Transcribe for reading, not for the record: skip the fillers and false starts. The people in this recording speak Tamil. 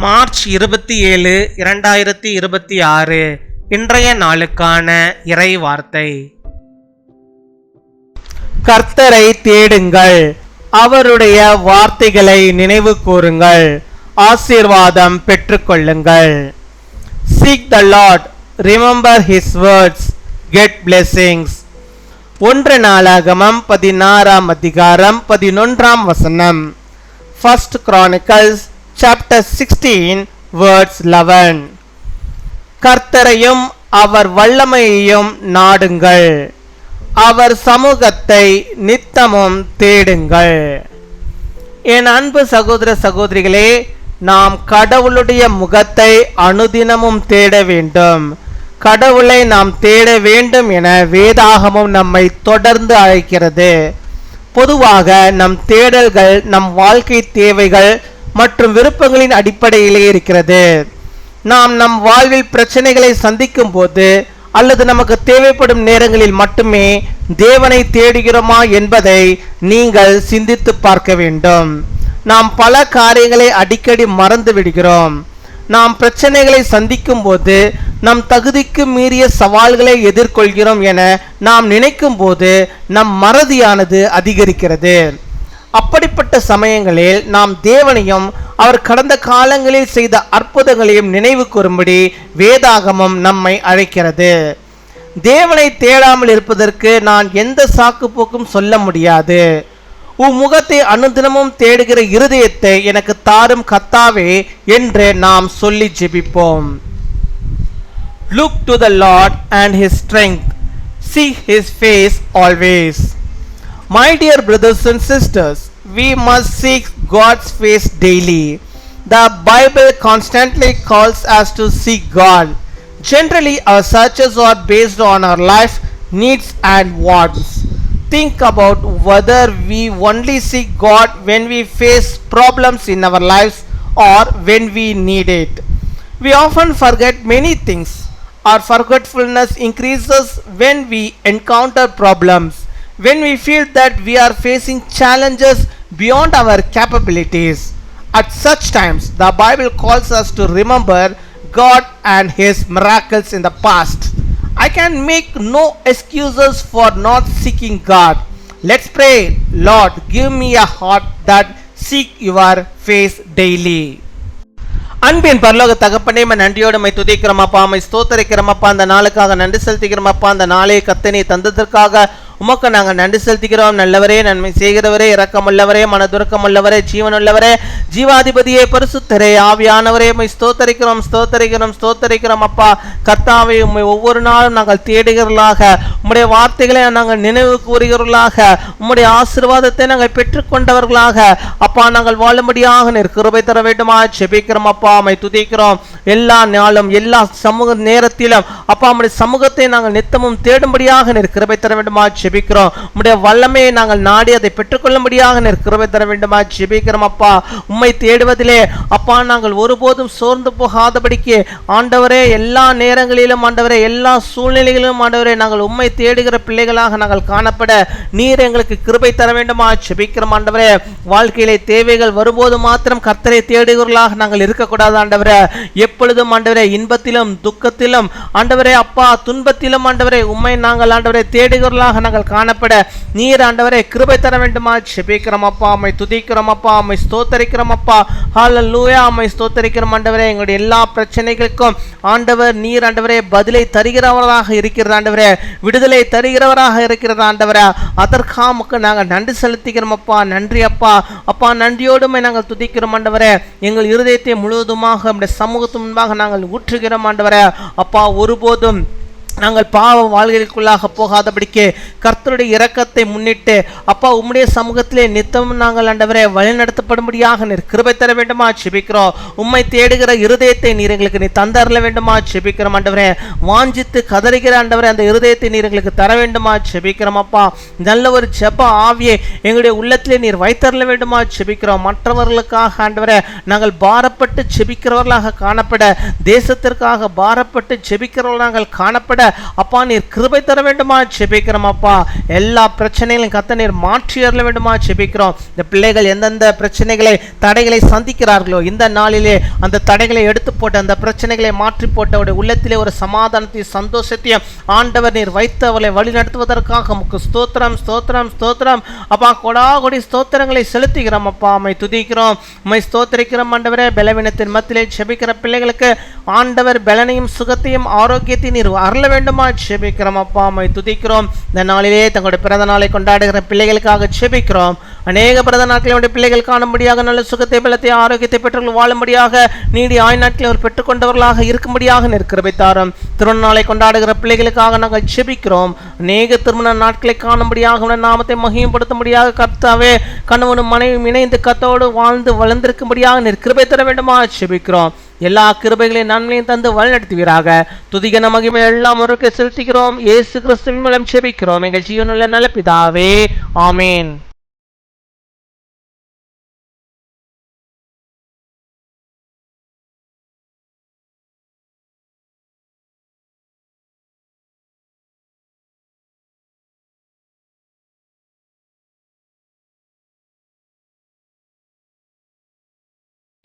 மார்ச் 27, 2026 இன்றைய நாளுக்கான இறை வார்த்தை. கர்த்தரை தேடுங்கள், அவருடைய வார்த்தைகளை நினைவு கூறுங்கள், ஆசீர்வாதம் பெற்றுக்கொள்ளுங்கள். Seek the Lord, remember his words, get blessings. 1 நாளாகமம் 16 அதிகாரம் 11 வசனம். First Chronicles chapter 16 verse 11. கர்த்தரையும் அவர் வல்லமையையும் நாடுங்கள், அவர் சமூகத்தை நித்தமும் தேடுங்கள். என் அன்பு சகோதர சகோதரிகளே, நாம் கடவுளுடைய முகத்தை அனுதினமும் தேட வேண்டும். கடவுளை நாம் தேட வேண்டும் என வேதாகமம் நம்மை தொடர்ந்து அழைக்கிறது. பொதுவாக நம் தேடல்கள் நம் வாழ்க்கை தேவைகள் மற்றும் விருப்பங்களின் அடிப்படையிலே இருக்கிறது. நாம் நம் வாழ்வில் பிரச்சனைகளை சந்திக்கும் போது அல்லது நமக்கு தேவைப்படும் நேரங்களில் மட்டுமே தேவனை தேடுகிறோமா என்பதை நீங்கள் சிந்தித்து பார்க்க வேண்டும். நாம் பல காரியங்களை அடிக்கடி மறந்து விடுகிறோம். நாம் பிரச்சனைகளை சந்திக்கும் போது நம் தகுதிக்கு மீறிய சவால்களை எதிர்கொள்கிறோம் என நாம் நினைக்கும் போது நம் மறதியானது அதிகரிக்கிறது. அப்படிப்பட்ட சமயங்களில் நாம் தேவனையும் அவர் கடந்த காலங்களில் செய்த அற்புதங்களையும் நினைவு கூறும்படி வேதாகமம் நம்மை அழைக்கிறது. தேவனை தேடாமல் இருப்பதற்கு நான் எந்த சாக்கு போக்கும் சொல்ல முடியாது. உன் முகத்தை அனுதினமும் தேடுகிற இருதயத்தை எனக்கு தாரும் கர்த்தாவே என்று நாம் சொல்லி ஜெபிப்போம். Look to the Lord and his strength, seek his face always. My dear brothers and sisters, we must seek God's face daily. The Bible constantly calls us to seek God. Generally, our searches are based on our life needs and wants. Think about whether we only seek God when we face problems in our lives or when we need it. We often forget many things. Our forgetfulness increases when we encounter problems, when we feel that we are facing challenges beyond our capabilities. At such times, the Bible calls us to remember God and his miracles in the past. I can make no excuses for not seeking God. Let's pray. Lord, give me a heart that seek your face daily. அன்பின் பரலோக தகப்பனே, நன்றியோடு மை துதிக்கிறோமப்பா, மை ஸ்தோத்தரிக்கிறோமப்பா. அந்த நாளுக்காக நன்றி செலுத்திக்கிறோமப்பா. அந்த நாளை கர்த்தனை தந்ததற்காக உமக்கு நாங்கள் நன்றி செலுத்திக்கிறோம். நல்லவரே, நன்மை செய்கிறவரே, இரக்கமுள்ளவரே, மனதுருக்கமுள்ளவரே, ஜீவனுள்ளவரே, ஜீவாதிபதியே, பரிசுத்தரே, ஆவியானவரே, உம்மை ஸ்தோத்தரிக்கிறோம் ஸ்தோத்தரிக்கிறோம் ஸ்தோத்தரிக்கிறோம் அப்பா. கர்த்தாவே, உம்மை ஒவ்வொரு நாளும் நாங்கள் தேடுகிறவர்களாக, உம்முடைய வார்த்தைகளை நாங்கள் நினைவு கூறுகிறவர்களாக, உம்முடைய ஆசீர்வாதத்தை நாங்கள் பெற்றுக்கொண்டவர்களாக அப்பா நாங்கள் வாழும்படியாக நீர் கிருபை தர வேண்டுமா ஜெபிக்கிறோம் அப்பா. உம்மை துதிக்கிறோம். எல்லா நாளும் எல்லா சமூக நேரத்திலும் அப்பா உம்முடைய சமூகத்தை நாங்கள் நித்தமும் தேடும்படியாக நீர் கிருபை தர வேண்டுமா ஜெபிக்கிறோம். உம்முடைய வல்லமையை நாங்கள் நாடி அதை பெற்றுக்கொள்ளும்படியாக நீர் கிருபை தர வேண்டுமா ஜெபிக்கிறோம் அப்பா. உம்மை தேடுவதிலே அப்பா நாங்கள் ஒருபோதும் சோர்ந்து போகாதபடிக்கு ஆண்டவரே, எல்லா நேரங்களிலும் ஆண்டவரே, எல்லா சூழ்நிலைகளிலும் ஆண்டவரே, நாங்கள் உம்மை தேடுகிற பிள்ளைகளாக நாங்கள் காணப்பட நீர் எங்களுக்கு கிருபை தர வேண்டுமா ஜெபிக்கிறோம் ஆண்டவரே. வாழ்க்கையிலே தேவைகள் வரும்போது மாத்திரம் கர்த்தரை தேடுகிறவர்களாக நாங்கள் இருக்கக்கூடாது ஆண்டவரே. எப்பொழுதும் ஆண்டவரே, இன்பத்திலும் துக்கத்திலும் ஆண்டவரே அப்பா, துன்பத்திலும் ஆண்டவரே, உம்மை நாங்கள் ஆண்டவரே தேடுகிறவர்களாக நாங்கள் காணப்பட நீர் ஆண்டவரே கிருபை தர வேண்டுமா ஜெபிக்கிறோம் அப்பா. உம்மை துதிக்கிறோம் அப்பா, உம்மை ஸ்தோத்தரிக்கிறோம் அப்பா. ஹல்லேலூயா, உம்மை ஸ்தோத்தரிக்கிறோம் ஆண்டவரே. எங்களுடைய எல்லா பிரச்சனைகளுக்கும் ஆண்டவர் நீர் ஆண்டவரே பதிலை தருகிறவராக இருக்கிறது ஆண்டவரே, விடுதலை தருகிறவராக இருக்கிறது ஆண்டவரே. அதற்காக நாங்கள் நன்றி செலுத்திக்கிறோம் அப்பா. நன்றி அப்பா. அப்பா நன்றியோடுமை நாங்கள் துதிக்கிறோம் ஆண்டவரே. எங்கள் இருதயத்தை முழுவதுமாக நம்முடைய சமூகத்து முன்பாக நாங்கள் ஊற்றுகிறோம் ஆண்டவரே. அப்பா ஒருபோதும் நாங்கள் பாவ வாழ்க்கைக்குள்ளாக போகாதபடிக்கு கர்த்தருடைய இரக்கத்தை முன்னிட்டு அப்பா உம்முடைய சமூகத்திலே நித்தமும் நாங்கள் ஆண்டவரே வழிநடத்தப்படும்படியாக நீர் கிருபை தர வேண்டுமா ஜெபிக்கிறோம். உம்மை தேடுகிற இருதயத்தை நீர் எங்களுக்கு நீ தந்தரல வேண்டுமா ஜெபிக்கிறோம் ஆண்டவரே. வாஞ்சித்து கதறுகிற ஆண்டவரே அந்த இருதயத்தை நீர் எங்களுக்கு தர வேண்டுமா ஜெபிக்கிறோம் அப்பா. நல்ல ஒரு ஜெப ஆவியை எங்களுடைய உள்ளத்திலே நீர் வைத்தரல வேண்டுமா ஜெபிக்கிறோம். மற்றவர்களுக்காக ஆண்டவரே நாங்கள் பாரப்பட்டு ஜெபிக்கிறவர்களாக காணப்பட, தேசத்திற்காக பாரப்பட்டு ஜெபிக்கிறவர்களாக நாங்கள் காணப்பட அப்பா நீர் கிருபை தர வேண்டுமா ஜெபிக்கிறோம் அப்பா. எல்லா பிரச்சனைகளையும் கர்த்தர் நீர் மாற்றி அருள வேண்டுமா ஜெபிக்கிறோம். இந்த பிள்ளைகள் எந்தெந்த பிரச்சனைகளை தடைகளை சந்திக்கிறார்களோ இந்த நாளிலே அந்த தடைகளை எடுத்து போட்டு அந்த பிரச்சனைகளை மாற்றி போட்டு அவருடைய உள்ளத்திலே ஒரு சமாதானத்தையும் சந்தோஷத்தையும் ஆண்டவர் நீர் வைத்து அவளை வழி நடத்துவதற்காக உமக்கு ஸ்தோத்திரம் ஸ்தோத்திரம் ஸ்தோத்திரம் அப்பா. கொடாகொடி ஸ்தோத்திரங்களை செலுத்துகிறோம் அப்பா. உம்மை துதிக்கிறோம், உம்மை ஸ்தோத்திரிக்கிறோம் ஆண்டவரே. பலவீனத்தின் மத்தியிலே ஜெபிக்கிற பிள்ளைகளுக்கு ஆண்டவர் பலனையும் சுகத்தையும் ஆரோக்கியத்தையும் நீர் அருள வேண்டுமா ஜெபிக்கிறோம் அப்பா. உம்மை துதிக்கிறோம். இந்த நாளிலே தங்களுடைய பிறந்த நாளை கொண்டாடுகிற பிள்ளைகளுக்காக ஜெபிக்கிறோம். அநேக பிறந்த நாட்களை பிள்ளைகள் காணும்படியாக நல்ல சுகத்தை பலத்தை ஆரோக்கியத்தை பெற்றவர்கள் வாழும்படியாக நீடி ஆய் நாட்களை அவர் பெற்றுக்கொண்டவர்களாக இருக்கும்படியாக நிற்கிற தாரும். திருமண நாளை கொண்டாடுகிற பிள்ளைகளுக்காக நாங்கள் ஜெபிக்கிறோம். அநேக திருமண நாட்களை காணும்படியாக நாமத்தை மகிமைப்படுத்தும்படியாக கர்த்தாவே கணவனும் மனைவியும் இணைந்து கர்த்தரோடு வாழ்ந்து வளர்ந்திருக்கும்படியாக நிற்கிற தர வேண்டுமா ஜெபிக்கிறோம். எல்லா கிருபைகளையும் நன்மையும் தந்து வழிநடத்துவீராக. துதிகன மகிமை எல்லாம் ஒருவருக்கு செலுத்துகிறோம். இயேசு கிறிஸ்துவின் மூலம் ஜெபிக்கிறோம் எங்கள் ஜீவனுள்ள நல்ல பிதாவே, ஆமேன்.